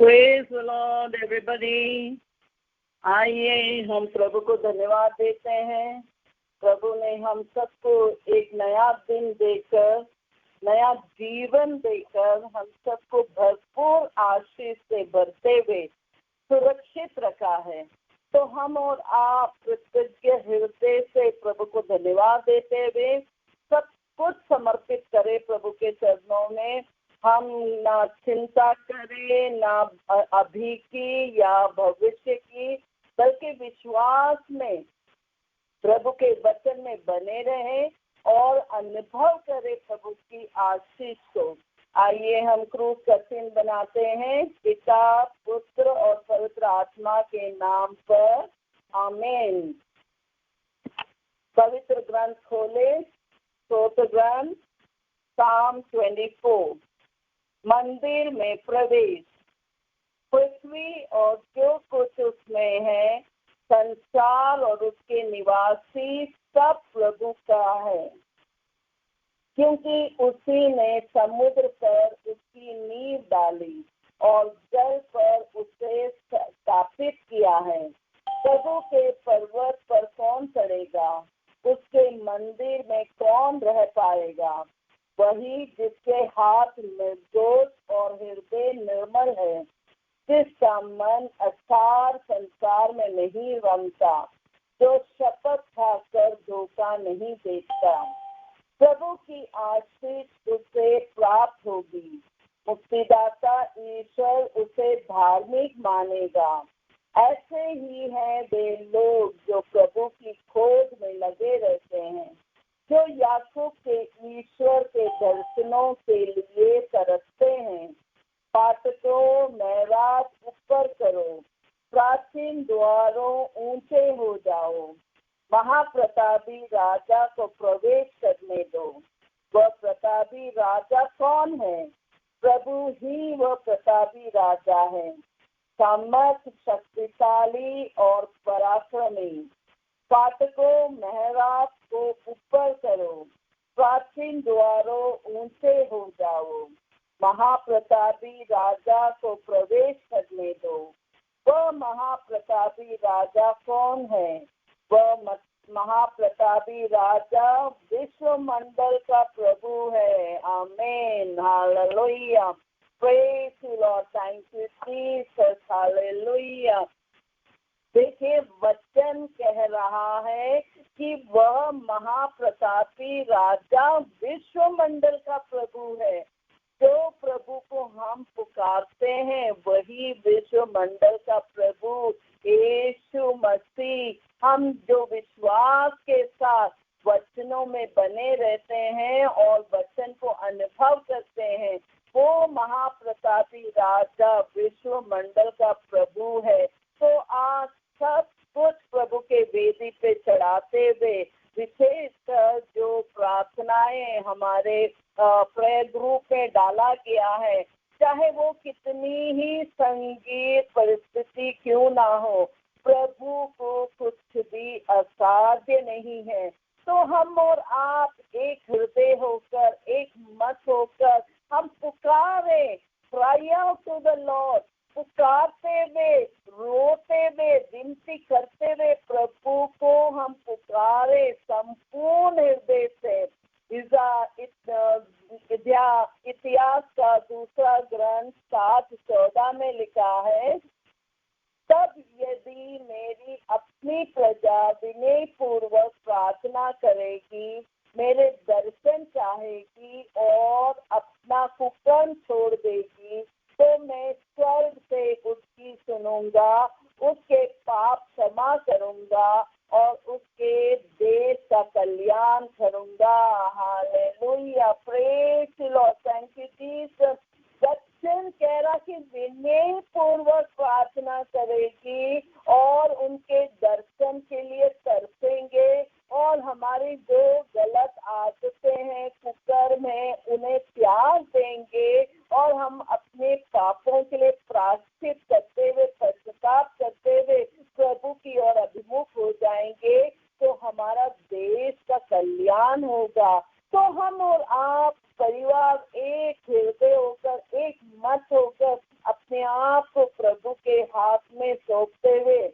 Praise the Lord everybody. आइए हम प्रभु को धन्यवाद देते हैं। प्रभु ने हम सबको एक नया दिन देकर, नया जीवन देकर हम सबको भरपूर आशीष से भरते हुए सुरक्षित रखा है। तो हम और आप कृतज्ञ हृदय से प्रभु को धन्यवाद देते हुए सब कुछ समर्पित करें प्रभु के चरणों में। हम ना चिंता करें, ना अभी की या भविष्य की, बल्कि विश्वास में प्रभु के वचन में बने रहें और अनुभव करें प्रभु की आशीष को। आइए हम क्रूस का चिन्ह बनाते हैं, पिता, पुत्र और पवित्र आत्मा के नाम पर, आमीन। पवित्र ग्रंथ खोले, स्तोत्र ग्रंथ, साम 24। मंदिर में प्रवेश। पृथ्वी और जो कुछ उसमें है, संसार और उसके निवासी सब प्रभु का है, क्योंकि उसी ने समुद्र पर उसकी नींव डाली और जल पर उसे स्थापित किया है। प्रभु के पर्वत पर कौन चढ़ेगा? उसके मंदिर में कौन रह पाएगा? वही जिसके हाथ निर्दोष और हृदय निर्मल है, जिसका मन असार संसार में नहीं रमता, जो शपथ खाकर धोखा नहीं देता। प्रभु की आशीष उसे प्राप्त होगी। मुक्तिदाता ईश्वर उसे धार्मिक मानेगा। ऐसे ही हैं वे लोग जो प्रभु की खोज में लगे रहते हैं, जो याकूब के ईश्वर के दर्शनों के लिए तरसते हैं। फाटकों मेराज ऊपर करो, प्राचीन द्वारों ऊंचे हो जाओ। महाप्रतापी राजा को प्रवेश करने दो। वह प्रतापी राजा कौन है? प्रभु ही वह प्रतापी राजा है, सामर्थ, शक्तिशाली और पराक्रमी। फाटकों मेहराब को ऊपर करो, प्राचीन द्वारों ऊंचे हो जाओ। महाप्रतापी राजा को प्रवेश करने दो। वह महाप्रतापी राजा कौन है? वह महाप्रतापी राजा विश्व मंडल का प्रभु है। आमीन, hallelujah, praise the Lord, thank you Jesus, hallelujah. देखिए, वचन कह रहा है कि वह महाप्रतापी राजा विश्व मंडल का प्रभु है। जो प्रभु को हम पुकारते हैं वही विश्व मंडल का प्रभु यीशु मसीह। हम जो विश्वास के साथ वचनों में बने रहते हैं और वचन को अनुभव करते हैं, वो महाप्रतापी राजा विश्व मंडल का प्रभु है। तो आज सब कुछ प्रभु के वेदी पे चढ़ाते हुए, विशेषकर जो प्रार्थनाएं हमारे प्रेयर ग्रुप में डाला गया है, चाहे वो कितनी ही संगीत परिस्थिति क्यों ना हो, प्रभु को कुछ भी असाध्य नहीं है। तो हम और आप एक हृदय होकर, एक मत होकर हम पुकारे, cry out to the Lord, पुकारते हुए, रोते हुए, विनती करते हुए प्रभु को हम पुकारे संपूर्ण हृदय से। इतिहास का दूसरा ग्रंथ 7:14 में लिखा है, तब यदि मेरी अपनी प्रजा विनय पूर्वक प्रार्थना करेगी, मेरे दर्शन चाहेगी और अपना कुकर्म छोड़ देगी, तो मैं स्वर्ग से उसकी सुनूंगा, उसके पाप क्षमा करूंगा और उसके देश का कल्याण करूंगा। Hallelujah, praise the Lord, thank you Jesus. वचन कह रहा कि विनय पूर्वक प्रार्थना करेगी और उनके दर्शन के लिए तरसेंगे और हमारी जो गलत आदतें हैं, कुकर्म है, उन्हें त्याग देंगे और हम अपने पापों के लिए प्रायश्चित करते हुए, पश्चाताप करते हुए प्रभु की ओर अभिमुख हो जाएंगे, तो हमारा देश का कल्याण होगा। तो हम और आप परिवार एक हृदय होकर, एक मत होकर अपने आप को प्रभु के हाथ में सौंपते हुए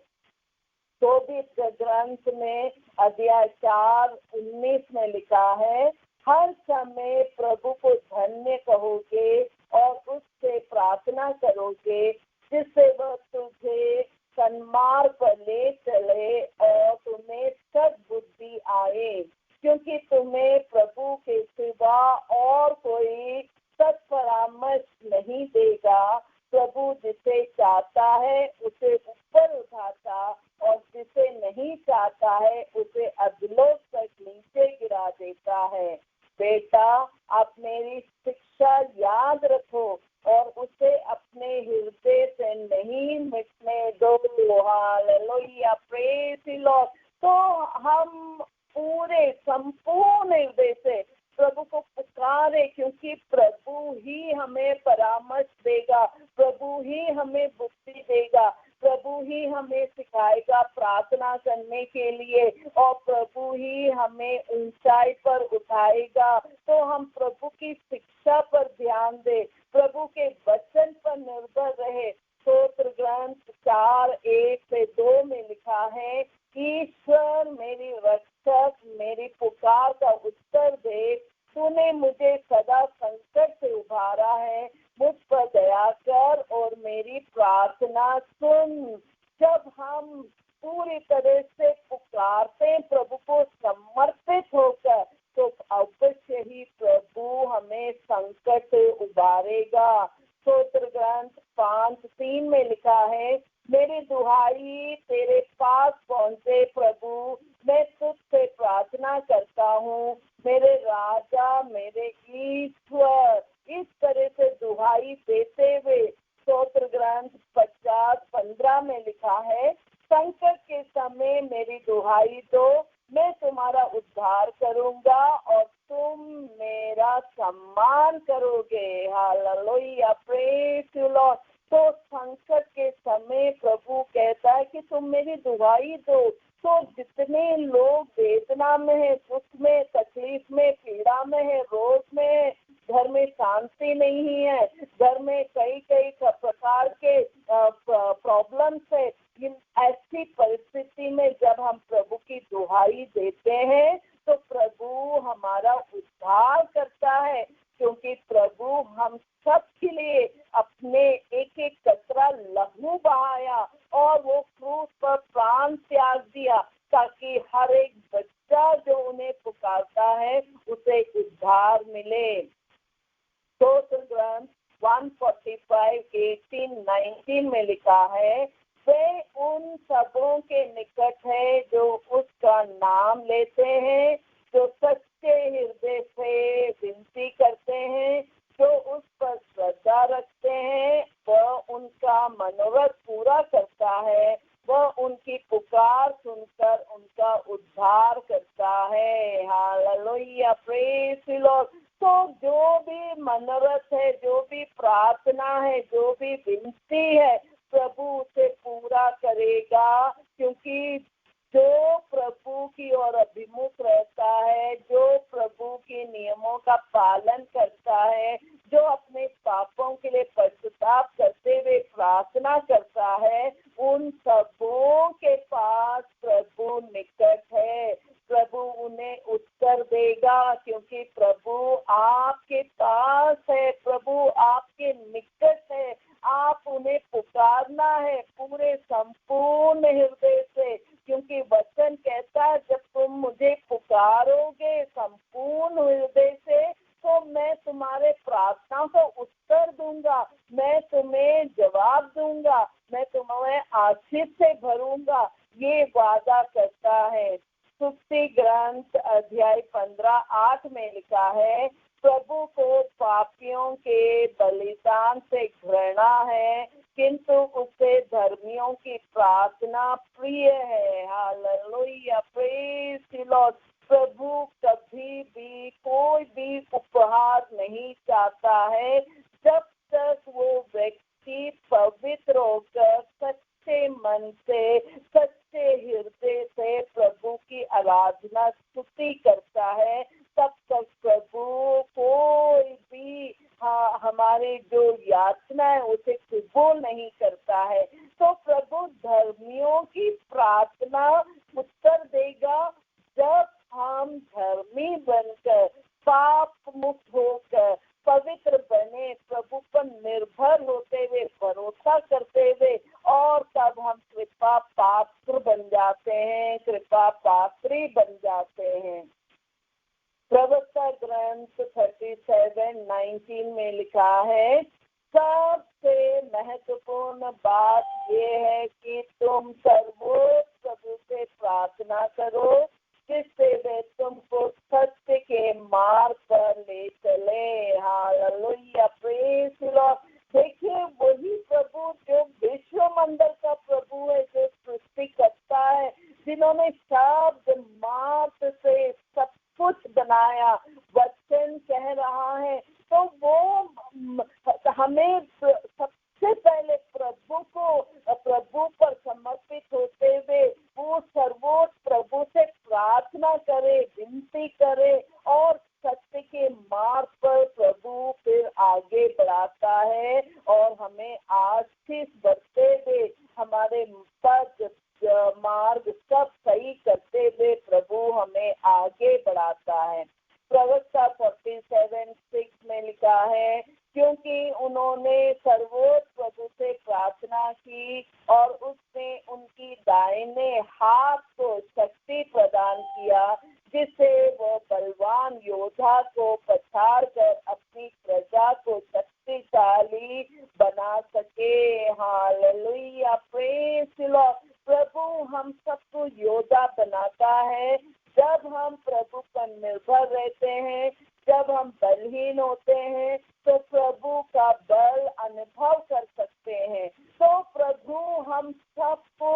24 ग्रंथ में अध्याय 4:19 में लिखा है, हर समय प्रभु को धन्य कहोगे और उससे प्रार्थना करोगे जिससे वह तुझे सन्मार्ग पर ले चले और तुम्हें सद्बुद्धि आए, क्योंकि तुम्हें प्रभु के सिवा और कोई सत्परामर्श नहीं देगा। प्रभु जिसे चाहता है उसे ऊपर उठाता और जिसे नहीं चाहता है उसे अधोलोक तक नीचे गिरा देता है। बेटा, आप मेरी शिक्षा याद रखो और उसे अपने हृदय से नहीं मिटने दो। Hallelujah, praise the Lord. तो हम पूरे संपूर्ण हृदय से प्रभु को पुकारे, क्योंकि प्रभु ही हमें परामर्श देगा, प्रभु ही हमें बुद्धि देगा, प्रभु ही हमें सिखाएगा प्रार्थना करने के लिए और प्रभु ही हमें ऊंचाई पर उठाएगा। तो हम प्रभु की शिक्षा पर ध्यान दें, प्रभु के वचन पर निर्भर रहे। स्तोत्र ग्रंथ 4:1-2 में लिखा है, ईश्वर मेरी रक्षक मेरी पुकार का उत्तर दे, तूने मुझे सदा संकट से उबारा है, मुझ पर दया कर और मेरी प्रार्थना सुन। जब हम पूरी तरह से पुकारते प्रभु को समर्पित होकर, तो अवश्य ही प्रभु हमें संकट से उबारेगा। स्तोत्र ग्रंथ 5:3 में लिखा है, मेरी दुहाई तेरे पास पहुँचे प्रभु, मैं तुझसे प्रार्थना करता हूँ, मेरे राजा मेरे ईश्वर। इस तरह से दुहाई देते हुए स्तोत्र ग्रंथ 50:15 में लिखा है, संकट के समय मेरी दुहाई दो, मैं तुम्हारा उद्धार करूंगा और तुम मेरा सम्मान करोगे। Hallelujah, praise the Lord. तो संकट के समय प्रभु कहता है कि तुम मेरी दुहाई दो। तो जितने लोग वेदना में है, दुख में, तकलीफ में, पीड़ा में है, रोग में है, घर में शांति नहीं है, घर में कई प्रकार के प्रॉब्लम्स है, ऐसी परिस्थिति में जब हम प्रभु की दुहाई देते हैं तो प्रभु हमारा उद्धार करता है, क्योंकि प्रभु हम सब के लिए अपने एक एक कतरा लहू बहाया और वो क्रूस पर प्राण त्याग दिया, ताकि हर एक बच्चा जो उन्हें पुकारता है उसे उद्धार मिले। स्तोत्र ग्रंथ 145:18-19 में लिखा है, वे उन सबों के निकट है जो उसका नाम लेते हैं, जो सच्चे हृदय से विनती करते हैं, जो उस पर श्रद्धा रखते हैं, वह उनका मनोरथ पूरा करता है, वह उनकी पुकार सुनकर उनका उद्धार करता है। Hallelujah, praise the Lord. तो जो भी मनोरथ है, जो भी प्रार्थना है, जो भी विनती है, प्रभु उसे पूरा करेगा, क्योंकि जो प्रभु की ओर अभिमुख रहता है, जो प्रभु के नियमों का पालन करता है, जो अपने पापों के लिए पश्चाताप करते हुए प्रार्थना करता है, उन सबों के पास प्रभु निकट है। प्रभु उन्हें उत्तर देगा, क्योंकि प्रभु आपके पास है, प्रभु आपके निकट है। आप उन्हें पुकारना है पूरे संपूर्ण हृदय से, क्योंकि वचन कहता है जब तुम मुझे पुकारोगे संपूर्ण हृदय से तो मैं तुम्हारे प्रार्थना को उत्तर दूंगा, मैं तुम्हें जवाब दूंगा, मैं तुम्हें आशीष से भरूंगा, ये वादा करता है। स्तुति ग्रंथ अध्याय 15:8 में लिखा है, प्रभु को पापियों के बलिदान से घृणा है, किंतु उसे धर्मियों की प्रार्थना प्रिय है। Hallelujah, praise the Lord. प्रभु कभी भी कोई भी उपहार नहीं चाहता है जब तक वो व्यक्ति पवित्र होकर सच्चे मन से, सच्चे हृदय से प्रभु की आराधना स्तुति करता है, तब तक प्रभु कोई भी हमारी जो याचना है उसे कबूल हम धर्मी बनकर, पाप मुक्त होकर, पवित्र बने, प्रभु पर निर्भर होते हुए, भरोसा करते हुए, और तब हम कृपा पात्र बन जाते हैं, कृपा पात्री बन जाते हैं। प्रवक्ता ग्रंथ 37:19 में लिखा है, सबसे महत्वपूर्ण बात यह है कि तुम सर्वोच्च प्रभु से प्रार्थना करो, जिससे वे तुमको सत्य के मार्ग पर ले चले। Hallelujah, praise the Lord. देखिए, वही प्रभु जो विश्व मंडल का प्रभु है, जो सृष्टि करता है, जिन्होंने शब्द मात्र से सब कुछ बनाया, वचन कह रहा है, तो वो हमें सबसे पहले प्रभु पर समर्पित होते हुए वो सर्वोच्च प्रभु से प्रार्थना करे, विनती करे, और सत्य के मार्ग पर प्रभु फिर आगे बढ़ाता है और हमें आशीष बढ़ते हुए, हमारे पद मार्ग सब सही करते हुए प्रभु हमें आगे बढ़ाता है। प्रवक्ता 47:6 में लिखा है, क्योंकि उन्होंने सर्वोच्च प्रभु से प्रार्थना की और उसने उनकी दाहिने हाथ को शक्ति प्रदान किया, जिससे वो बलवान योद्धा को पछाड़ कर अपनी प्रजा को शक्तिशाली बना सके। Hallelujah, praise the Lord. प्रभु हम सबको योद्धा बनाता है जब हम प्रभु पर निर्भर रहते हैं, जब हम बलहीन होते हैं तो प्रभु का बल अनुभव कर सकते हैं। तो प्रभु हम सबको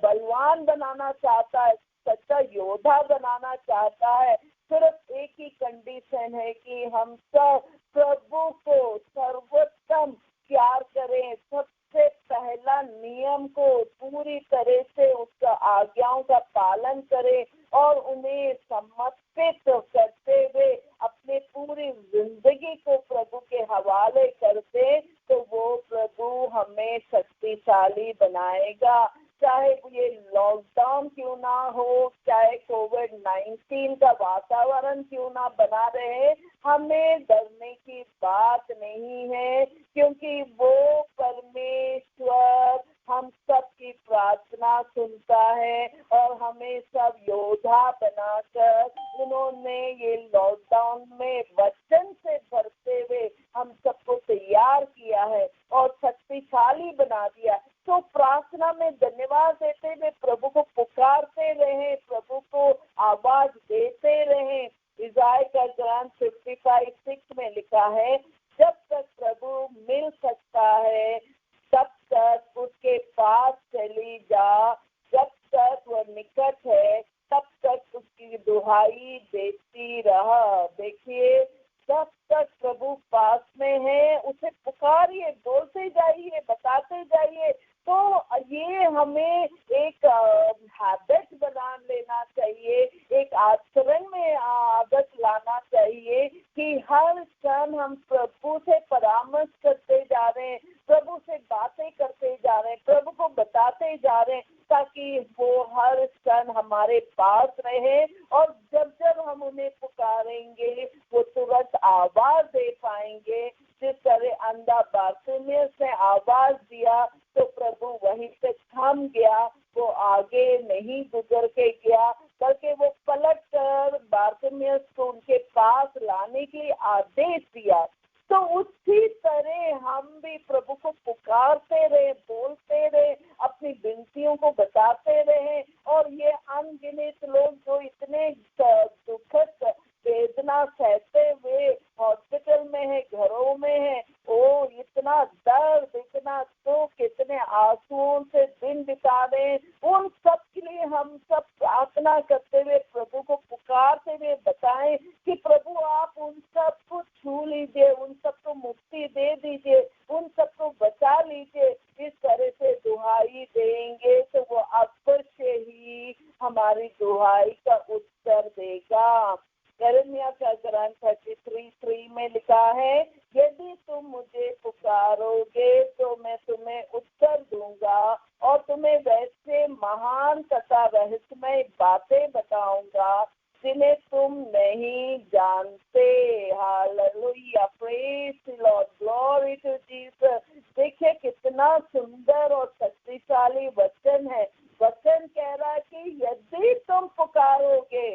बलवान बनाना चाहता है, सच्चा योद्धा बनाना चाहता है। सिर्फ एक ही कंडीशन है कि हम सब प्रभु को सर्वोत्तम प्यार करें, सबसे पहला नियम को पूरी तरह से उसका आज्ञाओं का पालन करें और उन्हें समर्पित करते हुए अपने पूरी जिंदगी को प्रभु के हवाले करते, तो वो प्रभु हमें शक्तिशाली बनाएगा। चाहे ये लॉकडाउन क्यों ना हो, चाहे कोविड-19 का वातावरण क्यों ना बना रहे, हमें डरने की बात नहीं है, क्योंकि वो परमेश्वर हम सब की प्रार्थना सुनता है और हमें सब योद्धा बनाकर उन्होंने ये लॉकडाउन में वचन से भरते हुए हम सबको तैयार किया है और शक्तिशाली बना दिया। तो प्रार्थना में धन्यवाद देते हुए प्रभु को पुकारते रहे, प्रभु को आवाज देते रहे। इज़ाया का ग्रंथ 55:6 में लिखा है, जब तक प्रभु मिल सकता है तब तक उसके पास चली जा, जब तक वह निकट है तब तक उसकी दुहाई देती रह। देखिए, जब तक प्रभु पास में है उसे पुकारिए, बोलते जाइए, बताते जाइए। तो ये हमें एक हैबिट बना लेना चाहिए, एक आचरण में आदत लाना चाहिए कि हर क्षण हम प्रभु से परामर्श करते जा रहे हैं, प्रभु से बातें करते जा रहे हैं, प्रभु को बताते जा रहे हैं, ताकि वो हर क्षण हमारे पास रहे और जब जब हम उन्हें पुकारेंगे वो तुरंत आवाज दे पाएंगे। जिस तरह अंधा बारतिमेउस ने आवाज दिया तो प्रभु वहीं से थम गया, वो आगे नहीं गुजर के गया, बल्कि वो पलट कर बारतिमेउस को उनके पास लाने के लिए आदेश दिया। तो उसी तरह हम भी प्रभु को पुकारते रहे, बोलते रहे, अपनी विनतियों को बताते रहे। और ये अनगिनत लोग जो इतने दुखद वेदना सहते हुए हॉस्पिटल में है, घरों में है, ओ इतना दर्द, इतना दुख, इतने आंसुओं से दिन बिता रहे हैं, उन सब के लिए हम सब प्रार्थना करते हुए प्रभु को पुकारते हुए बताएं कि प्रभु आप उन सब को छू लीजिए, उन सबको मुक्ति दे दीजिए, उन सबको बचा लीजिए। इस तरह से दुहाई देंगे तो वो अवश्य ही हमारी दुहाई का उत्तर देगा। यिर्मयाह का ग्रंथ 33:3 में लिखा है, यदि तुम मुझे पुकारोगे तो मैं तुम्हें उत्तर दूंगा और तुम्हें वैसे महान तथा रहस्यमय बातें बताऊंगा जिन्हें तुम नहीं जानते। Hallelujah, praise the Lord, glory to Jesus. देखिए कितना सुंदर और शक्तिशाली वचन है। वचन कह रहा है कि यदि तुम पुकारोगे,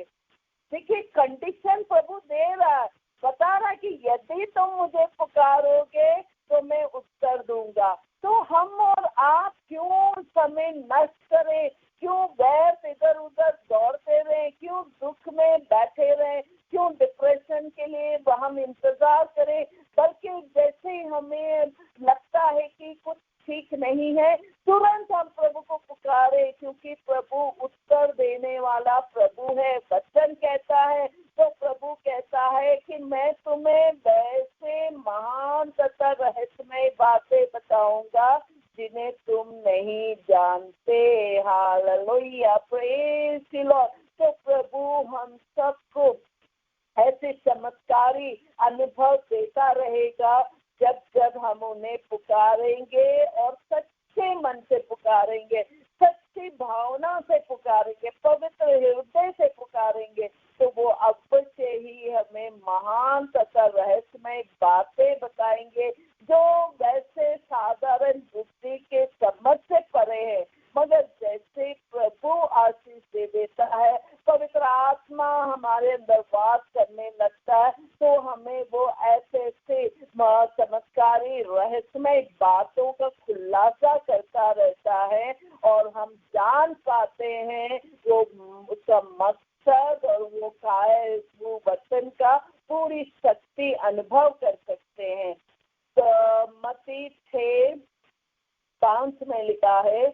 देखिए कंडीशन प्रभु दे रहा है, बता रहा है कि यदि तुम मुझे पुकारोगे तो मैं उत्तर दूंगा। तो हम और आप क्यों समय नष्ट करें, क्यों व्यर्थ इधर उधर दौड़ते रहे, क्यों दुख में बैठे रहे, क्यों डिप्रेशन के लिए हम इंतजार करें। बल्कि जैसे ही हमें लगता है कि कुछ ठीक नहीं है, तुरंत हम प्रभु को पुकारे, क्योंकि प्रभु उत्तर देने वाला प्रभु है। वचन कहता है, तो प्रभु कहता है कि मैं तुम्हें वैसे महान तथा रहस्यमय बातें बताऊंगा जिन्हें तुम नहीं जानते। Hallelujah, praise the Lord. तो प्रभु हम सबको ऐसे चमत्कारी अनुभव देता रहेगा जब जब हम उन्हें पुकारेंगे और सच्चे मन से पुकारेंगे, सच्ची भावना से पुकारेंगे, पवित्र हृदय से पुकारेंगे, तो वो अवश्य ही हमें महान तथा रहस्यमय बातें बताएंगे जो वैसे साधारण बुद्धि के समझ से परे है। मगर जैसे प्रभु आशीष दे देता है, पवित्र आत्मा हमारे अंदर वास करने लगता है, तो हमें वो ऐसे ऐसे चमत्कारी रहस्यमय बातों का खुलासा करता रहता है और हम जान पाते हैं वो उसका मकसद और वो वचन का पूरी शक्ति अनुभव कर सकते हैं। तो मत्ती 6:5 में लिखा है,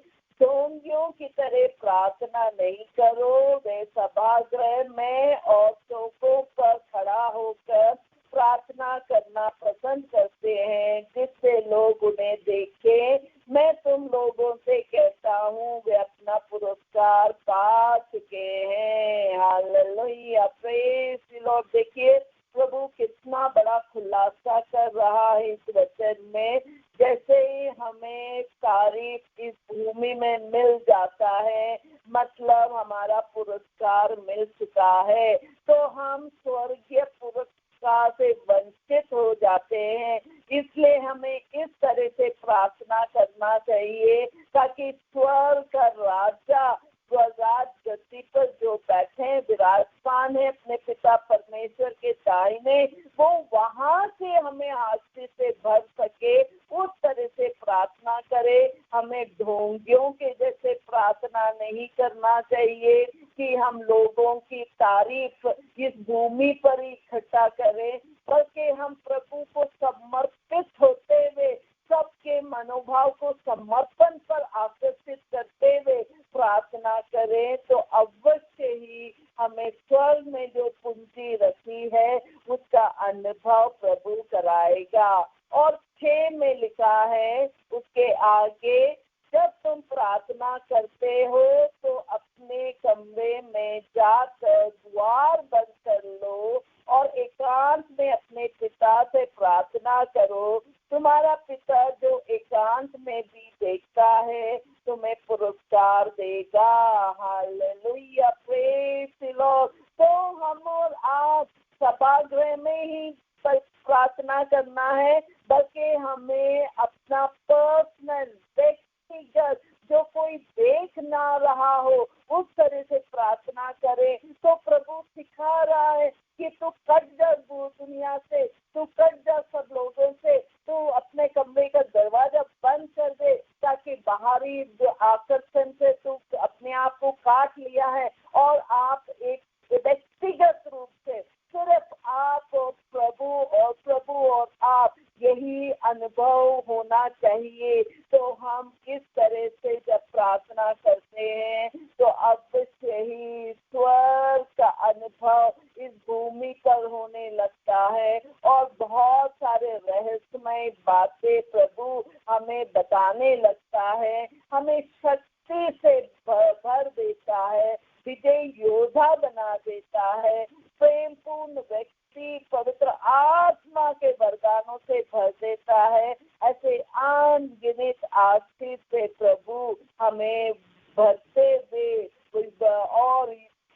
ढोंगियों की तरह प्रार्थना नहीं करो, वे सभागृह में और चौकों पर खड़ा होकर प्रार्थना करना पसंद करते हैं जिससे लोग उन्हें देखें। मैं तुम लोगों से कहता हूँ वे अपना पुरस्कार पा चुके हैं। Hallelujah, praise the Lord. देखिए प्रभु कितना बड़ा खुलासा कर रहा है इस वचन में। जैसे ही हमें तारीफ इस भूमि में मिल जाता है, मतलब हमारा पुरस्कार मिल चुका है, तो हम स्वर्गीय पुरस्कार से वंचित हो जाते हैं। इसलिए हमें इस तरह से प्रार्थना करना चाहिए ताकि स्वर्ग का राजा स्वराज गद्दी पर जो बैठे हैं, विराजमान है अपने पिता परमेश्वर के दाहिने, वो वहां से हमें आशीष से भर सके, उस तरह से प्रार्थना करे। हमें ढोंगियों के जैसे प्रार्थना नहीं करना चाहिए कि हम लोगों की तारीफ इस भूमि पर इकट्ठा करें, बल्कि हम प्रभु को समर्पित होते हुए, सबके मनोभाव को समर्पण पर आकर्षित करते हुए प्रार्थना करें, तो अवश्य ही हमें स्वर्ग में जो पूंजी रखी है उसका अनुभव प्रभु कराएगा। और 6 में लिखा है उसके आगे, जब तुम प्रार्थना करते हो तो अपने कमरे में जाकर द्वार बंद कर लो और एकांत में अपने पिता से प्रार्थना करो। तुम्हारा पिता जो एकांत में भी देखता है तुम्हें पुरस्कार देगा। Hallelujah, praise the Lord. तो हम और आप सभागृह में ही प्रार्थना करना है, बल्कि हमें अपना पर्सनल व्यक्तिगत जो कोई देख ना रहा हो उस तरह से प्रार्थना करें। तो प्रभु सिखा रहा है कि तू कट जा दुनिया से, तू कट जा सब लोगों से, तू अपने कमरे का दरवाजा बंद कर दे ताकि बाहरी जो आकर्षण से तू अपने आप को काट लिया है और आप एक व्यक्तिगत रूप से सिर्फ आप और प्रभु और आप, यही अनुभव होना चाहिए। तो हम इस तरह से जब प्रार्थना करते हैं तो अवश्य ही स्वर्ग का अनुभव इस भूमि पर होने लगता है और बहुत सारे रहस्यमय बातें प्रभु हमें बताने लगता है, हमें शक्ति से भर देता है, विजय योद्धा बना देता है, प्रेम पूर्ण व्यक्ति पवित्र आत्मा के वरदानों से भर देता है। ऐसे अनगिनत आशीष से प्रभु हमें भरते हुए और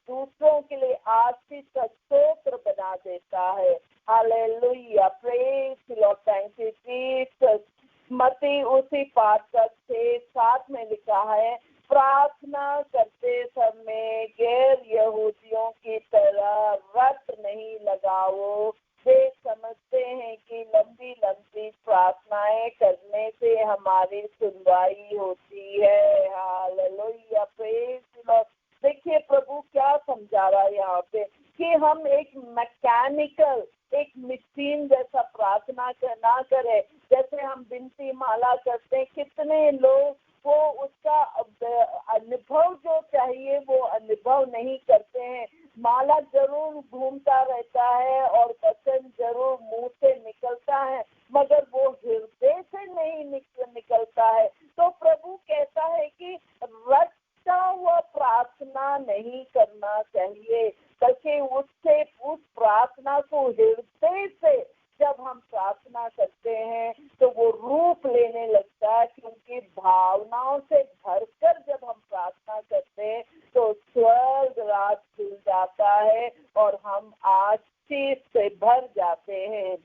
दूसरों के लिए आशीष का स्रोत बना देता है। Hallelujah, praise the Lord, thank you Jesus. मत्ती उसी पाठ का 6:7 में लिखा है, प्रार्थना करते समय गैर यहूदियों की तरह रट नहीं लगाओ। वे समझते हैं कि लंबी लंबी प्रार्थनाएं करने से हमारी सुनवाई होती है। Hallelujah, praise the Lord. देखिए प्रभु क्या समझा रहा है यहाँ पे कि हम एक मैकेनिकल, एक मशीन जैसा प्रार्थना ना करें। जैसे हम विनती माला करते हैं, कितने लोग वो उसका अनुभव जो चाहिए वो अनुभव नहीं करते हैं। माला जरूर घूमता रहता है और वचन जरूर मुंह से निकलता है, मगर वो हृदय से नहीं निकलता है। तो प्रभु कहता है कि रटता हुआ प्रार्थना नहीं करना चाहिए, बल्कि उससे उस प्रार्थना को हृदय से जब हम प्रार्थना करते हैं तो वो रूप लेने लगता है, क्योंकि भावनाओं से भरकर जब हम प्रार्थना करते हैं तो स्वर्ग राज खुल जाता है और हम आशीष से भर जाते हैं।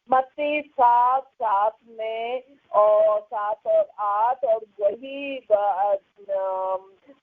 मत्ती 7:7 में और 7 और 8 और वही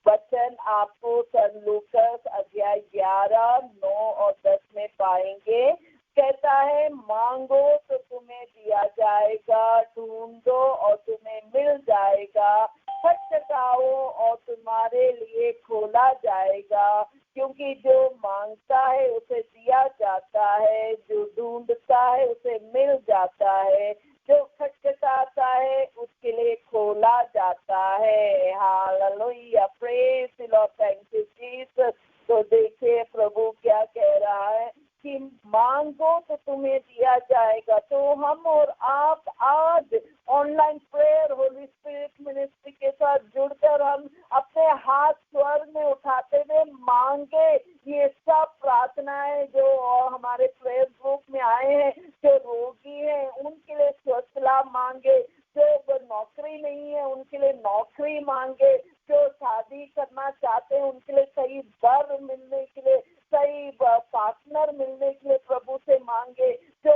वचन आपको सन लूकस अध्याय 11, 9 और 10 में पाएंगे। कहता है, मांगो तो तुम्हें दिया जाएगा, ढूंढो और तुम्हें मिल जाएगा, खटखटाओ और तुम्हारे लिए खोला जाएगा। क्योंकि जो मांगता है उसे दिया जाता है, जो ढूंढता है उसे मिल जाता है, जो खटखटाता है उसके लिए खोला जाता है। Hallelujah, praise the Lord, thank you Jesus. तो देखिए प्रभु क्या कह रहा है कि मांगो तो तुम्हें दिया जाएगा। तो हम और आप आज online prayer Holi spirit ministry के साथ जुड़कर हम अपने हाथ स्वर्ग में उठाते हुए मांगे ये सब प्रार्थनाएं जो हमारे प्रेयर ग्रुप में आए हैं, जो रोगी हैं उनके लिए स्वस्थ लाभ मांगे, जो नौकरी नहीं है उनके लिए नौकरी मांगे, जो शादी करना चाहते हैं उनके लिए सही वर मिलने के लिए, सही पार्टनर मिलने के लिए प्रभु से मांगे, जो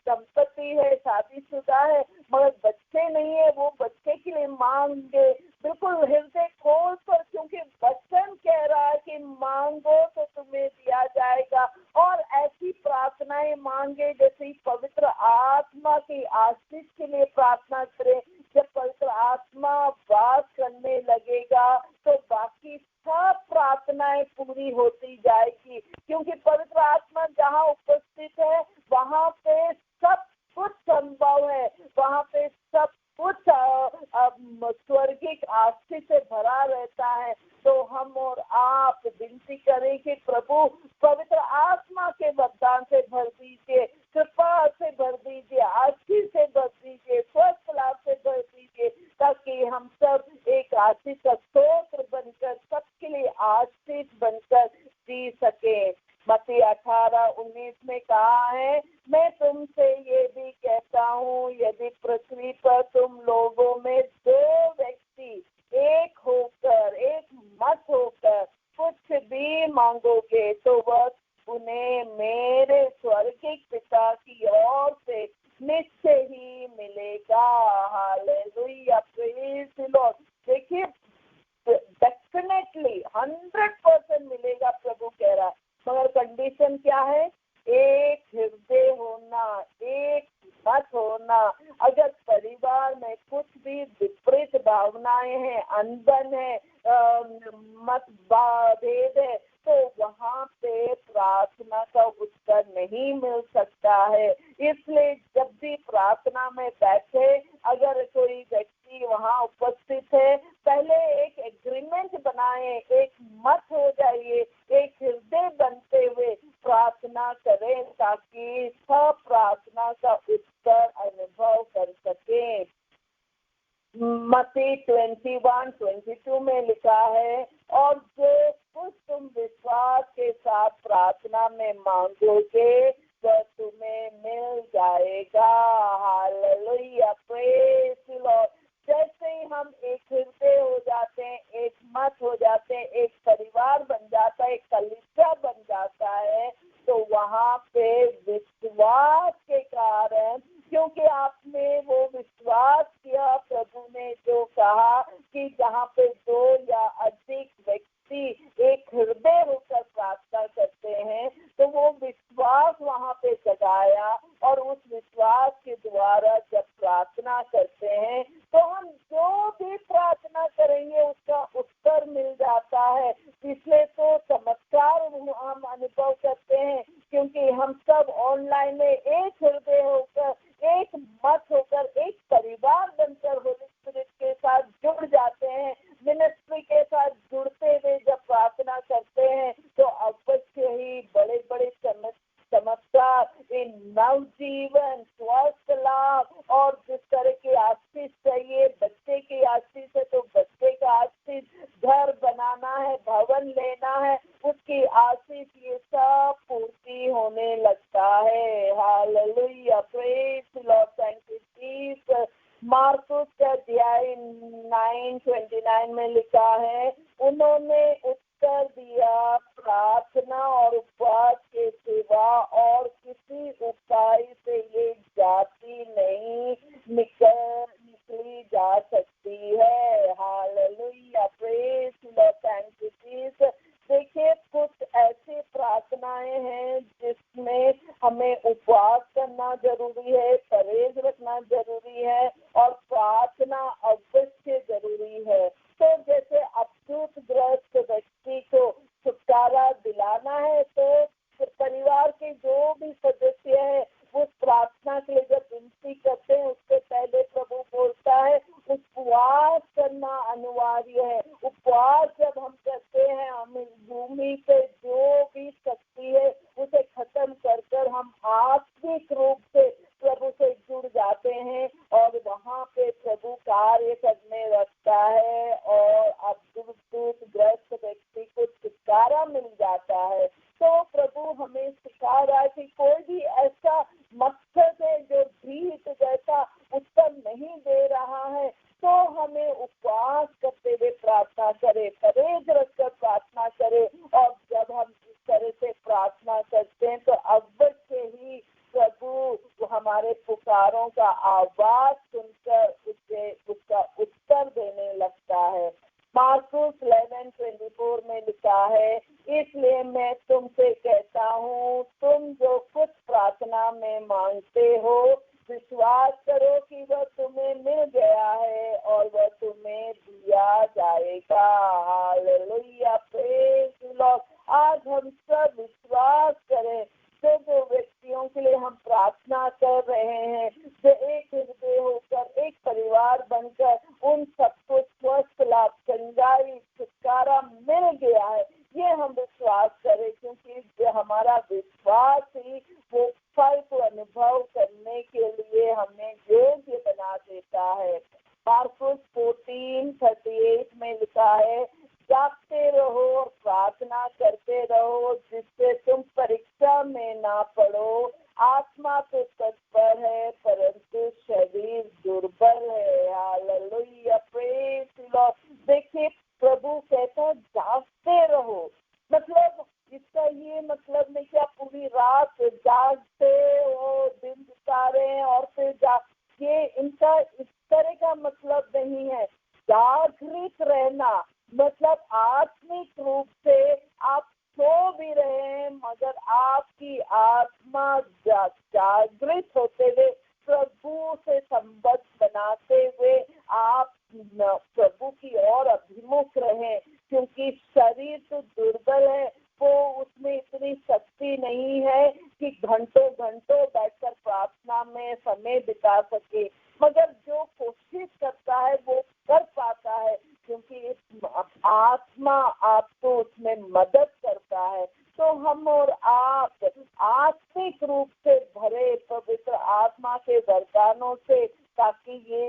दंपति है शादीशुदा है मगर बच्चे नहीं है वो बच्चे के लिए मांगे। बिल्कुल हृदय खोल कर, क्योंकि वचन कह रहा है कि मांगो तो तुम्हें दिया जाएगा। और ऐसी प्रार्थनाएं मांगे जैसे पवित्र आत्मा की आशीष के लिए प्रार्थना करें। जब पवित्र आत्मा वास करने लगेगा तो बाकी सब प्रार्थनाएं पूरी होती जाएगी, क्योंकि पवित्र आत्मा जहाँ उपस्थित है वहाँ पे सब कुछ संभव है, वहाँ पे सब कुछ स्वर्गिक आशीष से भरा रहता है। तो हम और आप विनती करें कि प्रभु पवित्र आत्मा के वरदान से भर दीजिए, कृपा से भर दीजिए, आशीष से भर दीजिए, स्वस्थ लाभ से भर दीजिए, ताकि हम सब एक आशीष का स्रोत बनकर सबके लिए आशीष बनकर जी सके। मत्ती 18:19 में कहा है, मैं तुमसे ये भी कहता हूँ, यदि पृथ्वी पर तुम लोगों में 2 व्यक्ति एक होकर, एक मत होकर कुछ भी मांगोगे तो वह उन्हें मेरे स्वर्गिक पिता की ओर से निश्चय ही मिलेगा। Hallelujah, praise the Lord. देखिए डेफिनेटली 100% मिलेगा, प्रभु कह रहा है, मगर कंडीशन क्या है? एक हृदय होना, एक मत होना। अगर परिवार में कुछ भी विपरीत भावनाएं हैं, अनबन है, मतभेद है, तो वहाँ पे प्रार्थना का उत्तर नहीं मिल सकता है। इसलिए जब भी प्रार्थना में बैठे, अगर कोई व्यक्ति वहाँ उपस्थित है, पहले एक एग्रीमेंट बनाए, एक मत हो जाइए, एक हृदय बनते हुए प्रार्थना करें, ताकि सब प्रार्थना का उत्तर अनुभव कर सकें। मत्ती 21:22 में लिखा है, और जो कुछ तुम विश्वास के साथ प्रार्थना में मांगोगे तो तुम्हें मिल जाएगा। Hallelujah, praise the Lord. जैसे ही हम एक हृदय हो जाते हैं, एक मत हो जाते हैं, एक परिवार बन जाता है, कलीसिया बन जाता है, तो वहाँ पे विश्वास के कारण, क्योंकि आपने वो विश्वास किया, प्रभु ने जो कहा कि जहाँ पे 2 या अधिक व्यक्ति एक हृदय होकर प्रार्थना करते हैं, तो वो विश्वास वहाँ पे जगाया, और उस विश्वास के द्वारा जब प्रार्थना करते हैं तो हम जो भी प्रार्थना करेंगे उसका उत्तर मिल जाता है। इसलिए तो चमत्कार हम अनुभव करते हैं, क्योंकि हम सब ऑनलाइन में एक हृदय होकर, एक मत होकर, एक परिवार बनकर होली स्पिरिट के साथ जुड़ जाते हैं। मिनिस्ट्री के साथ जुड़ते हुए जब प्रार्थना करते हैं तो अवश्य ही बड़े बड़े चमत्कार, नवजीवन, स्वस्थ लाभ, और जिस तरह की आशीष चाहिए, बच्चे की आशीष है तो बच्चे का आशीष, घर बनाना है, भवन लेना है, उसकी आशीष, ये सब पूर्ति होने लगता है। Hallelujah, praise the Lord, thank you Jesus. मार्कुस का अध्याय 9:29 में लिखा है, उन्होंने उत्तर दिया, प्रार्थना और उपवास के सिवा और किसी उपाय से ये जाति नहीं निकली जा सकती है। Hallelujah, praise the Lord, thank you Jesus. देखिए, कुछ ऐसी प्रार्थनाएं हैं जिसमें हमें उपवास करना जरूरी है, परहेज रखना जरूरी है, और प्रार्थना अवश्य जरूरी है। तो जैसे अछूतग्रस्त व्यक्ति को छुटकारा दिलाना है, तो परिवार के जो भी सदस्य है उस प्रार्थना के लिए जब विनती करते हैं, उससे पहले प्रभु बोलता है उपवास करना अनिवार्य है। उपवास जब हम करते हैं, हम इस भूमि पे जो भी शक्ति है उसे खत्म कर हम आत्मिक रूप से प्रभु से जुड़ जाते हैं, और वहाँ पे प्रभु कार्य करने लगता है, और अछूतग्रस्त व्यक्ति को छुटकारा मिल जाता है। तो प्रभु हमें सिखा रहा है कि कोई भी ऐसा मकसद है जो भीत जैसा उत्तर नहीं दे रहा है, तो हमें उपवास करते हुए प्रार्थना करें, परहेज रखकर प्रार्थना करें, और जब हम इस तरह से प्रार्थना करते हैं तो अवश्य ही प्रभु हमारे पुकारों का आवाज सुनकर उसका उत्तर देने लगता है। मार्कुस 11:24 में लिखा है, इसलिए मैं तुमसे कहता हूँ, तुम जो कुछ प्रार्थना में मांगते हो, विश्वास करो कि वह तुम्हें मिल गया है और वह तुम्हें दिया जाएगा। Hallelujah, praise the Lord. आज हम सब विश्वास करें, जो व्यक्तियों के लिए हम प्रार्थना कर रहे हैं, जो एक हृदय होकर, एक परिवार बनकर, उन सबको स्वस्थ लाभ, चंगाई, छुटकारा मिल गया है, ये हम विश्वास करें, क्योंकि हमारा विश्वास ही वो फल को अनुभव करने के लिए हमें योग्य बना देता है। मार्कुस 14:38 में लिखा है, जागते रहो और प्रार्थना करते रहो, जिससे तुम परीक्षा में ना पड़ो। आत्मा तो तत्पर है परंतु शरीर दुर्बल है। Hallelujah, praise the Lord. देखिए, प्रभु कहता है जागते रहो, मतलब इसका ये मतलब नहीं कि आप पूरी रात जागते हो, दिन बिता रहे हैं और फिर ये इनका इस तरह का मतलब नहीं है। जागृत रहना मतलब आत्मिक रूप से आप सो भी रहे हैं, मगर आपकी आत्मा जागृत होते हुए, प्रभु से संबंध बनाते हुए आप प्रभु की ओर अभिमुख रहें, क्योंकि शरीर तो दुर्बल है, वो उसमें इतनी शक्ति नहीं है कि घंटों घंटों बैठकर प्रार्थना में समय बिता सके, मगर जो कोशिश करता है वो कर पाता है, क्योंकि आत्मा आपको उसमें मदद करता है। तो हम और आप आत्मिक रूप से भरे पवित्र आत्मा के वरदानों से, ताकि ये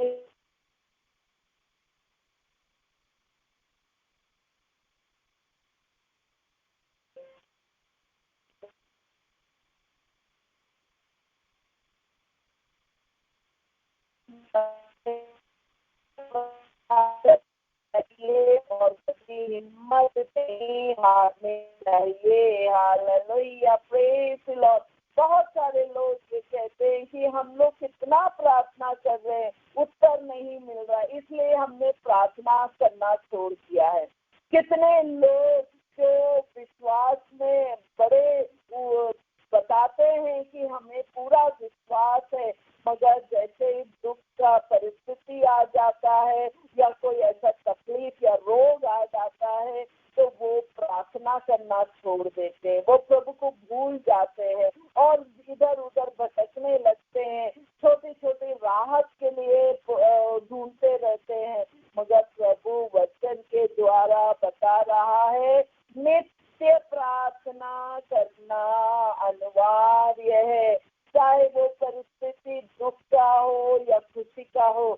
और हिम्मत से नहीं हारने चाहिए। Hallelujah, praise the Lord. बहुत सारे लोग ये कहते हैं कि हम लोग कितना प्रार्थना कर रहे हैं, उत्तर नहीं मिल रहा, इसलिए हमने प्रार्थना करना छोड़ दिया है। कितने लोग जो विश्वास में बड़े बताते हैं कि हमें पूरा विश्वास है, मगर जैसे ही दुख का परिस्थिति आ जाता है या कोई ऐसा तकलीफ या रोग आ जाता है तो वो प्रार्थना करना छोड़ देते हैं, वो प्रभु को भूल जाते हैं और इधर उधर भटकने लगते हैं, छोटी छोटी राहत के लिए ढूंढते रहते हैं। मगर प्रभु वचन के द्वारा बता रहा है नित्य प्रार्थना करना अनिवार्य है, चाहे वो परिस्थिति दुख का हो या खुशी का हो,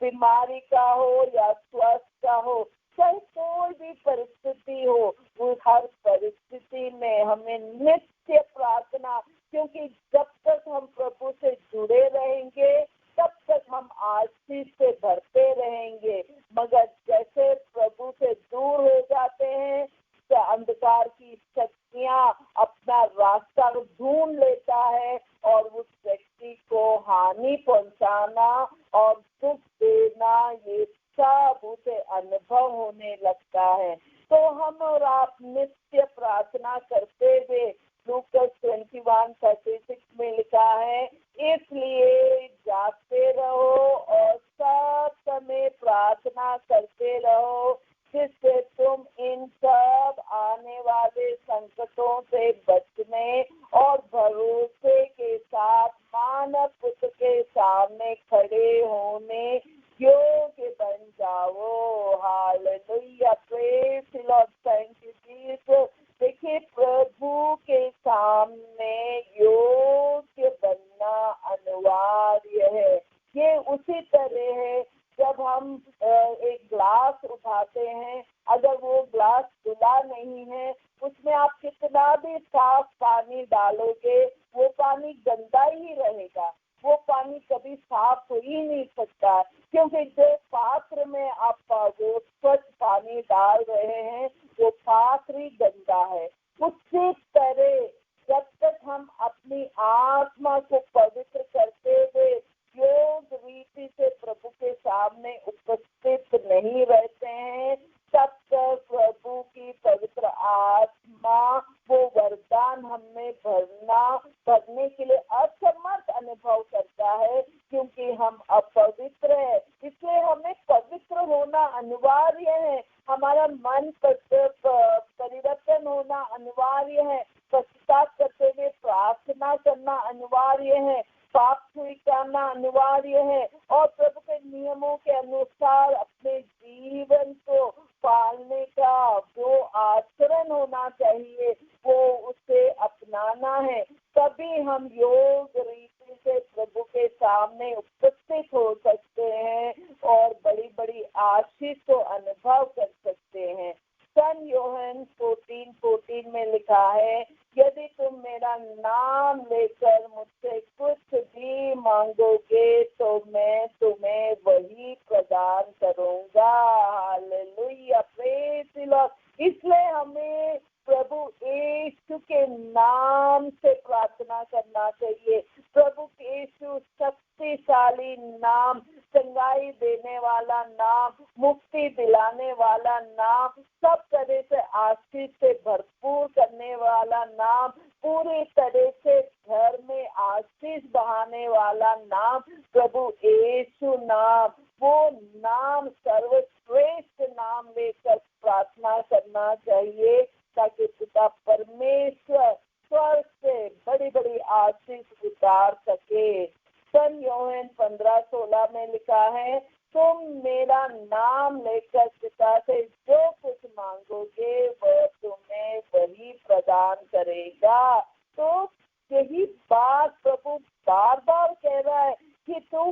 बीमारी का हो या स्वस्थ का हो, चाहे कोई भी परिस्थिति हो, उस हर परिस्थिति में हमें नित्य प्रार्थना, क्योंकि जब तक हम प्रभु से जुड़े रहेंगे तब तक हम आशीष से भरते रहेंगे। मगर जैसे प्रभु से दूर हो जाते हैं तो अंधकार की शक्तियां अपना रास्ता ढूंढ लेता है और उस व्यक्ति को हानि पहुंचाना और दुख देना, ये सब उसे अनुभव होने लगता है। तो हम और आप नित्य प्रार्थना करते हुए, लूकास 21:36 में लिखा है, इसलिए जागते रहो और सब समय प्रार्थना करते रहो, जिससे तुम इन सब आने वाले संकटों से बचने और भरोसे के साथ मानव पुत्र के सामने खड़े होने योग्य बन जाओ। Hallelujah, praise the Lord, thank you Jesus. देखिए, प्रभु के सामने योग्य बनना अनिवार्य है। ये उसी तरह है जब हम एक ग्लास उठाते हैं, अगर वो ग्लास खुला नहीं है, उसमें आप कितना भी साफ पानी डालोगे वो पानी गंदा ही रहेगा, वो पानी कभी साफ हो ही नहीं सकता, क्योंकि जो पात्र में आप वो स्वच्छ पानी डाल रहे हैं वो पात्र ही गंदा है। उसी तरह जब तक हम अपनी आत्मा को पवित्र करते हुए योग रीति से प्रभु के सामने उपस्थित नहीं रहते हैं, तब तक प्रभु की पवित्र आत्मा वो वरदान हमें भरने के लिए असमर्थ अनुभव करता है, क्योंकि हम अपवित्र है। इसलिए हमें पवित्र होना अनिवार्य है, हमारा मन परिवर्तन होना अनिवार्य है, पश्चाताप करते हुए प्रार्थना करना अनिवार्य है, पाप स्वीकारना अनिवार्य है और प्रभु के नियमों के अनुसार अपने जीवन को पालने का जो आचरण होना चाहिए वो उसे अपनाना है। तभी हम योग रीति से प्रभु के सामने उपस्थित हो सकते हैं और बड़ी बड़ी आशीष को अनुभव कर सकते हैं। सन यूहन्ना 14:14 में लिखा है, यदि तुम मेरा नाम लेकर मुझसे कुछ भी मांगोगे तो मैं तुम्हें वही प्रदान करूंगा। Hallelujah, praise the Lord. इसलिए हमें प्रभु यीशु के नाम से प्रार्थना करना चाहिए। प्रभु यीशु शक्तिशाली नाम, चंगाई देने वाला नाम, मुक्ति दिलाने वाला नाम, सब तरह से आशीष से भरपूर करने वाला नाम, पूरी तरह से घर में आशीष बहाने वाला नाम प्रभु यीशु नाम। वो नाम सर्वश्रेष्ठ नाम लेकर प्रार्थना करना चाहिए, ताकि पिता परमेश्वर स्वर्ग से बड़ी बड़ी आशीष उतार सके। सन यूहन्ना 15:16 में लिखा है, तुम मेरा नाम लेकर पिता से जो कुछ मांगोगे वह तुम्हें वही प्रदान करेगा। तो यही बात प्रभु बार बार कह रहा है कि तुम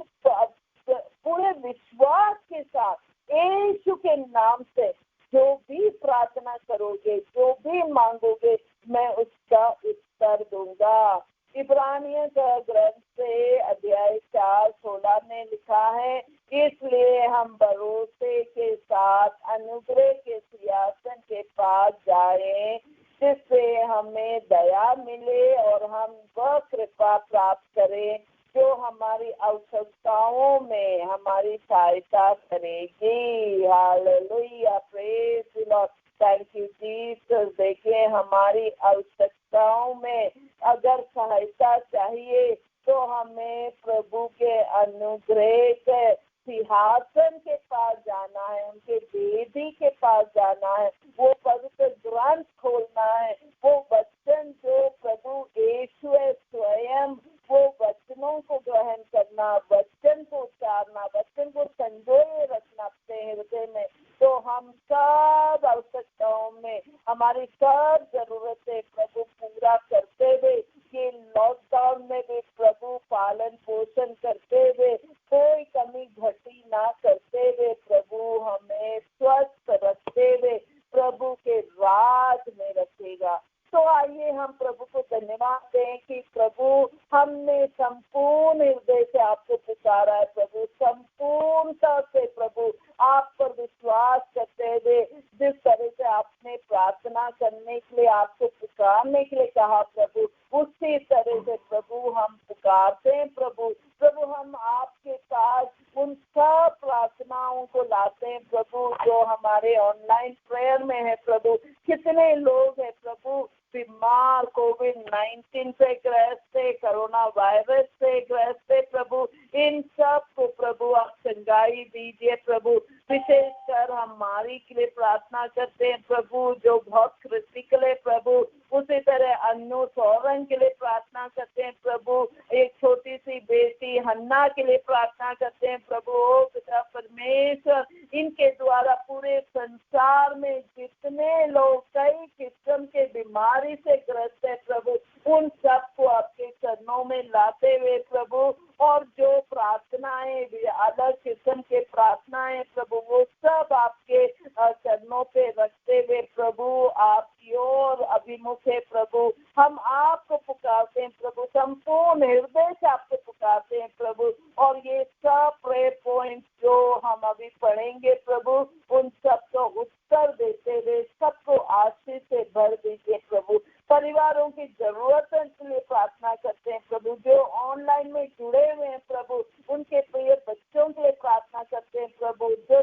पूरे विश्वास के साथ यीशु के नाम से जो भी प्रार्थना करोगे, जो भी मांगोगे, मैं उसका उत्तर दूंगा। इब्रानियों का ग्रंथ से अध्याय 4:16 में लिखा है, इसलिए हम भरोसे के साथ अनुग्रह के सिंहासन के पास जाएं, जिससे हमें दया मिले और हम वह कृपा प्राप्त करें जो हमारी आवश्यकताओं में हमारी सहायता करेगी। Hallelujah, praise the Lord, thank you Jesus. देखिए, हमारी आवश्यकताओं में अगर सहायता चाहिए तो हमें प्रभु के अनुग्रह के सिंहासन के पास जाना है, उनके वेदी के पास जाना है, वो पवित्र ग्रंथ खोलना है, वो वचन जो प्रभु यीशु है स्वयं, वो वचनों को ग्रहण करना, वचन को उच्चारना, वचन को संजोए रखना अपने हृदय में। तो हम सब आवश्यकताओं में हमारी सब जरूरतें प्रभु पूरा करते हुए, कि लॉकडाउन में भी प्रभु पालन पोषण करते हुए, कोई कमी घटी ना करते हुए, प्रभु हमें स्वस्थ रखते हुए प्रभु के राज में रखेगा। तो आइए हम प्रभु को धन्यवाद दें कि प्रभु, हमने संपूर्ण हृदय से आपको पुकारा है प्रभु, संपूर्णता से प्रभु आप पर विश्वास करते हुए, जिस तरह से आपने प्रार्थना करने के लिए, आपको पुकारने के लिए कहा प्रभु, उसी तरह से प्रभु हम पुकारते हैं प्रभु। प्रभु, हम आपके पास उन सब प्रार्थनाओं को लाते हैं प्रभु जो हमारे ऑनलाइन प्रेयर में है प्रभु। कितने लोग हैं प्रभु बीमार, कोविड-19 से ग्रस्त है, कोरोना वायरस से ग्रस्त है प्रभु, इन सब को प्रभु आप चंगाई दीजिए प्रभु। विशेषकर हमारी के लिए प्रार्थना करते हैं प्रभु जो बहुत क्रिटिकल है प्रभु। उसी तरह अन्नू सौरंग के लिए प्रार्थना करते हैं प्रभु, एक छोटी सी बेटी हन्ना के लिए प्रार्थना करते हैं प्रभु। ओ पिता परमेश्वर, इनके द्वारा पूरे संसार में जितने लोग कई किस्म के बीमारी से ग्रस्त है प्रभु, उन सबको आपके चरणों में लाते हुए प्रभु, और जो प्रार्थनाएं अलग किस्म के प्रार्थनाएं प्रभु, वो सब आपके चरणों पे रखते हुए प्रभु आपकी ओर अभिमुख है प्रभु। हम आपको पुकारते हैं प्रभु, संपूर्ण हृदय से आपको पुकारते हैं प्रभु, और ये सब प्रेयर पॉइंट जो हम अभी पढ़ेंगे प्रभु, उन सबको उत्तर देते हुए सबको आशीष से भर दीजिए प्रभु। परिवारों की जरूरतों के लिए प्रार्थना करते हैं प्रभु, जो ऑनलाइन में जुड़े हुए हैं प्रभु, उनके प्रिय बच्चों के लिए प्रार्थना करते हैं प्रभु। जो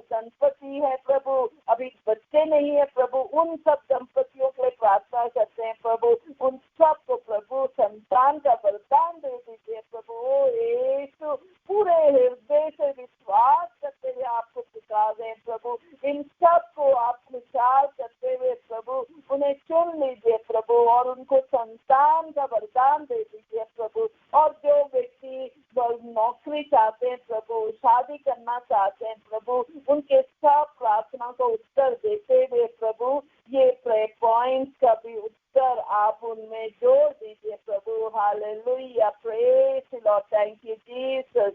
दंपति है प्रभु, अभी बच्चे नहीं है प्रभु, उन सब दंपतियों के लिए प्रार्थना करते हैं प्रभु। उन सबको प्रभु संतान का वरदान दे दीजिए प्रभु। ओ यीशु, पूरे हृदय से विश्वास करते हुए आपको पुकार रहे हैं प्रभु। इन सबको आप विचार करते हुए प्रभु उन्हें चुन लीजिए प्रभु, और उनको संतान का वरदान दे दीजिए प्रभु। और जो व्यक्ति नौकरी चाहते हैं प्रभु, शादी करना चाहते हैं प्रभु, उनके सब प्रार्थना को उत्तर देते हुए प्रभु, ये प्रेयर पॉइंट का भी उत्तर आप उनमें जोड़ दीजिए प्रभु। Hallelujah, praise the Lord, thank you Jesus.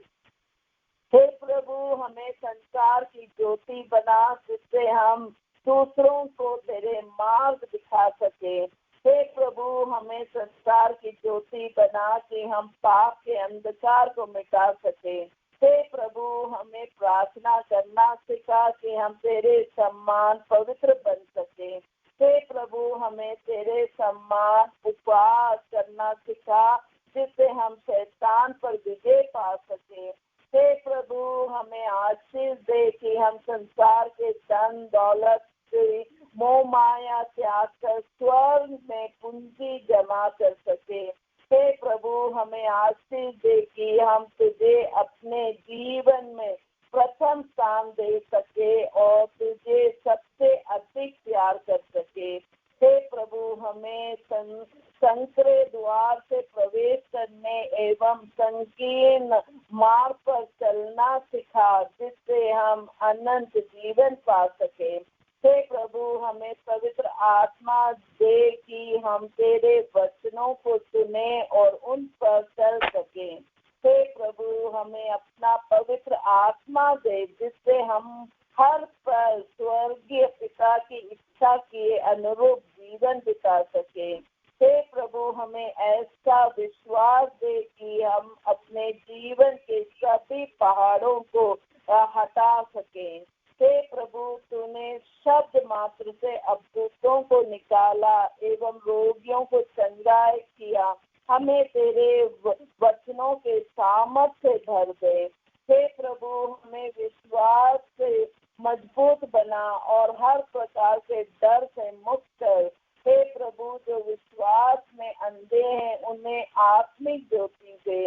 हे प्रभु, हमें संसार की ज्योति बना, जिससे हम दूसरों को तेरे मार्ग दिखा सके। हे प्रभु, हमें संसार की ज्योति बना कि हम पाप के अंधकार को मिटा सके। हे प्रभु, हमें प्रार्थना करना सिखा कि हम तेरे सम्मान पवित्र बन सके। हे प्रभु, हमें तेरे सम्मान उपवास करना सिखा, जिससे हम शैतान पर विजय पा सके। हे प्रभु, हमें आशीष दे कि हम संसार के धन दौलत से मोह माया त्याग कर स्वर्ग में पूंजी जमा कर सके। हे प्रभु, हमें आशीष दे कि हम तुझे अपने जीवन में प्रथम स्थान दे सके और तुझे सबसे अधिक प्यार कर सके। हे प्रभु, हमें संकरे द्वार से प्रवेश करने एवं संकीर्ण मार्ग पर चलना सिखा, जिससे हम अनंत जीवन पा सके। हे प्रभु, हमें पवित्र आत्मा दे कि हम तेरे वचनों को सुने और उन पर चल सके। हे प्रभु, हमें अपना पवित्र आत्मा दे, जिससे हम हर पल स्वर्गीय पिता की इच्छा के अनुरूप जीवन बिता सके। हे प्रभु हमें ऐसा विश्वास दे कि हम अपने जीवन के सभी पहाड़ों को हटा सकें। हे प्रभु तूने शब्द मात्र से अद्भुतों को निकाला एवं रोगियों को चंगाई किया। हमें तेरे वचनों के सामर्थ्य से भर दे। हे प्रभु हमें विश्वास से मजबूत बना और हर प्रकार के डर से मुक्त कर। हे प्रभु जो विश्वास में अंधे हैं उन्हें आत्मिक ज्योति दे।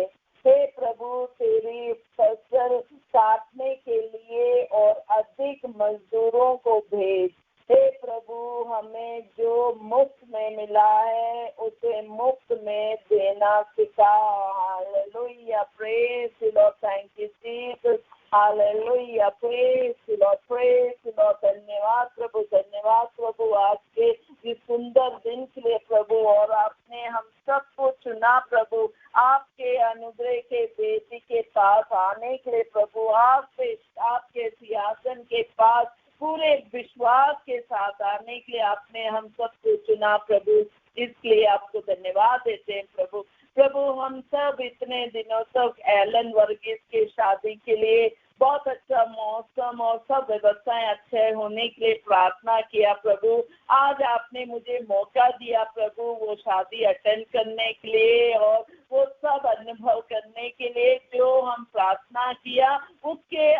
हे प्रभु तेरी फसल काटने के लिए और अधिक मजदूरों को भेज। हे प्रभु हमें जो मुफ्त में मिला है उसे मुफ्त में देना सिखा। Hallelujah, praise the Lord, thank you Jesus. Hallelujah, praise the Lord, praise the Lord. धन्यवाद प्रभु, धन्यवाद प्रभु आपके इस सुंदर दिन के लिए प्रभु, और आपने हम सबको चुना प्रभु आपके अनुग्रह के बेटी के पास आने के लिए प्रभु। आपके सिंहासन के पास पूरे विश्वास के साथ आने के लिए आपने हम सबको चुना प्रभु। इसलिए आपको धन्यवाद देते हैं प्रभु। प्रभु हम सब इतने दिनों तक एलन वर्गीस के शादी के लिए बहुत अच्छा मौसम और सब व्यवस्थाएं अच्छे होने के लिए प्रार्थना किया प्रभु। आज आपने मुझे मौका दिया प्रभु वो शादी अटेंड करने के लिए और वो सब अनुभव करने के लिए जो हम प्रार्थना किया उसके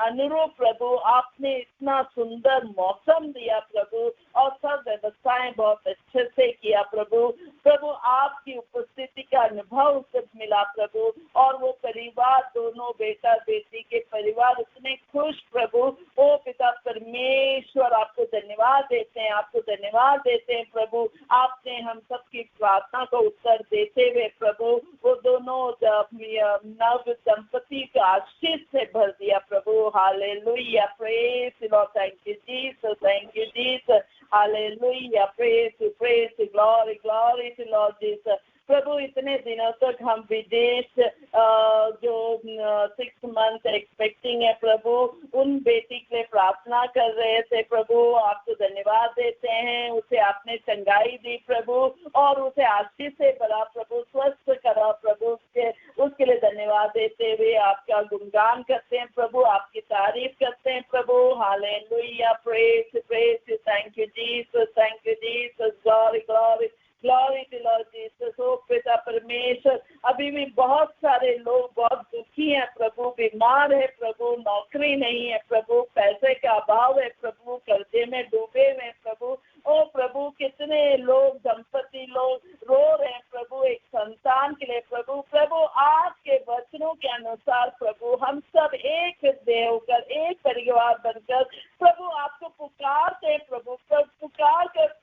अनुरूप प्रभु आपने इतना सुंदर मौसम दिया प्रभु और सब व्यवस्थाएं बहुत अच्छे से किया प्रभु। प्रभु आपकी उपस्थिति का अनुभव सब मिला प्रभु, और वो परिवार दोनों बेटा बेटी के परिवार उतने खुश प्रभु। ओ पिता परमेश्वर आपको धन्यवाद देते हैं, आपको धन्यवाद देते हैं प्रभु। आपने हम सबकी प्रार्थना को उत्तर देते हुए प्रभु वो दोनों नव दंपति का आशीष से भर दिया प्रभु। Hallelujah, praise the Lord, thank you Jesus, thank you Jesus. Hallelujah, praise praise, glory glory to Lord Jesus. प्रभु इतने दिनों तक हम विदेश जो 6 मंथ एक्सपेक्टिंग है प्रभु उन बेटी के लिए प्रार्थना कर रहे थे प्रभु। आपको धन्यवाद देते हैं, उसे आपने चंगाई दी प्रभु और उसे आशीष से भरा प्रभु, स्वस्थ करा प्रभु। उसके लिए धन्यवाद देते हुए आपका गुणगान करते हैं प्रभु, आपकी तारीफ करते हैं प्रभु। Hallelujah, praise praise, thank you Jesus, thank you Jesus, glory glory glory to Lord Jesus. ओ पिता परमेश्वर अभी भी बहुत सारे लोग बहुत दुखी हैं प्रभु, बीमार है प्रभु, नौकरी नहीं है प्रभु, पैसे का अभाव है प्रभु, कर्जे में डूबे हुए हैं प्रभु। ओ प्रभु कितने लोग दंपति लोग रो रहे हैं प्रभु एक संतान के लिए प्रभु। प्रभु आपके वचनों के अनुसार प्रभु हम सब एक हृदय होकर एक परिवार बनकर प्रभु आपको पुकारते हैं प्रभु, पुकार कर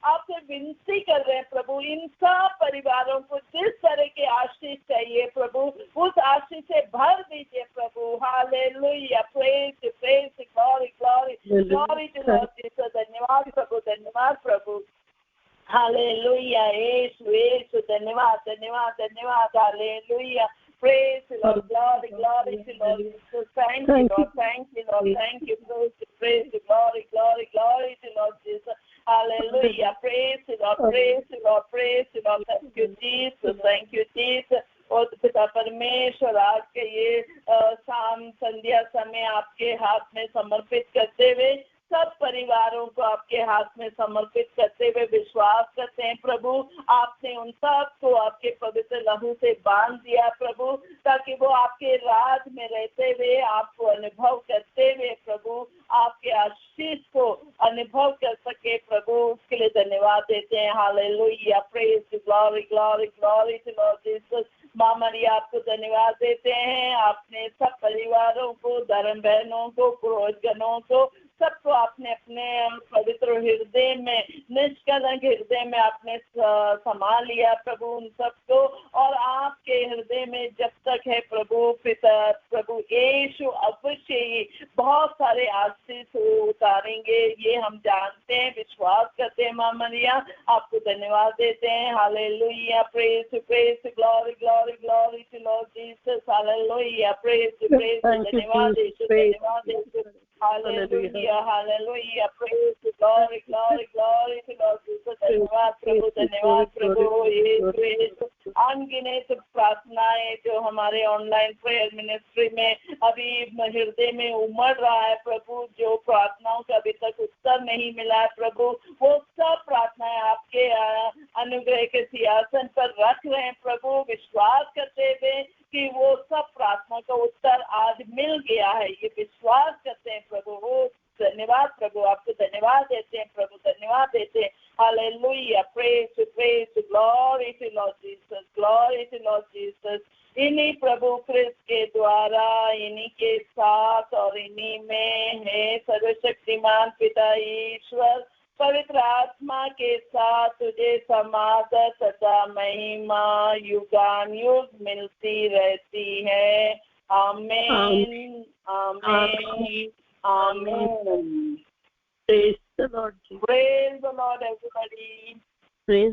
आपसे विनती कर रहे हैं प्रभु। इन सब परिवारों को जिस तरह के आशीष चाहिए प्रभु उस आशीष से भर दीजिए प्रभु। Hallelujah, praise praise, glory glory glory to Lord Jesus. धन्यवाद प्रभु, धन्यवाद प्रभु। हालेलुया, यीशु यीशु, धन्यवाद धन्यवाद धन्यवाद। Hallelujah, praise the Lord, glory glory to Lord Jesus. Thank you Lord, thank you Lord, thank you, praise the glory glory glory to Lord Jesus. Hallelujah, praise the Lord, praise the Lord, praise the Lord. Thank you Jesus, thank you Jesus. और पिता परमेश्वर आज के ये शाम संध्या समय आपके हाथ में समर्पित करते हुए सब परिवारों को आपके हाथ में समर्पित करते हुए विश्वास करते हैं प्रभु आपने उन सब को आपके पवित्र लहू से बांध दिया प्रभु, ताकि वो आपके राज में रहते हुए आपको अनुभव करते हुए प्रभु आपके आशीष को अनुभव कर सके प्रभु। उसके लिए धन्यवाद देते हैं। Hallelujah, praise glory glory glory to Lord Jesus. माँ मरिया आपको धन्यवाद देते हैं, आपने सब परिवारों को, धर्म बहनों को, पुरोहितगणों को सबको आपने अपने पवित्र हृदय में, निष्कलंक हृदय में आपने संभाल लिया प्रभु उन सबको। और आपके हृदय में जब तक है प्रभु पिता प्रभु यीशु अवश्य ही बहुत सारे आशीष उतारेंगे, ये हम जानते हैं, विश्वास करते हैं। माँ मरिया आपको धन्यवाद देते हैं। Hallelujah, praise praise, glory glory glory to Lord Jesus. Hallelujah, praise praise, धन्यवाद यीशु, धन्यवाद यीशु। Hallelujah, hallelujah. Praise the glory, glory, glory to Lord Jesus. धन्यवाद प्रभु यीशु। अनगिनत प्रार्थनाएं जो हमारे ऑनलाइन प्रेयर मिनिस्ट्री में अभी हृदय में उमड़ रहा है प्रभु, जो प्रार्थनाओं का अभी तक उत्तर नहीं मिला है प्रभु, वो सब प्रार्थनाएं आपके अनुग्रह के सिंहासन पर रख रहे हैं प्रभु, विश्वास करते हुए कि वो सब प्रार्थना का उत्तर आज मिल गया है, ये विश्वास करते हैं प्रभु। वो धन्यवाद प्रभु, आपको धन्यवाद देते हैं प्रभु, धन्यवाद देते हैं। Hallelujah, praise glory to Lord Jesus, glory to Lord Jesus. इन्हीं प्रभु क्रिस्त के द्वारा, इन्हीं के साथ और इन्हीं में है सर्वशक्तिमान पिता ईश्वर पवित्र आत्मा के साथ तुझे समादर तथा महिमा युगानुयुग मिलती रहती है। आमीन आमीन आमीन। Praise the Lord. Praise the Lord everybody. Praise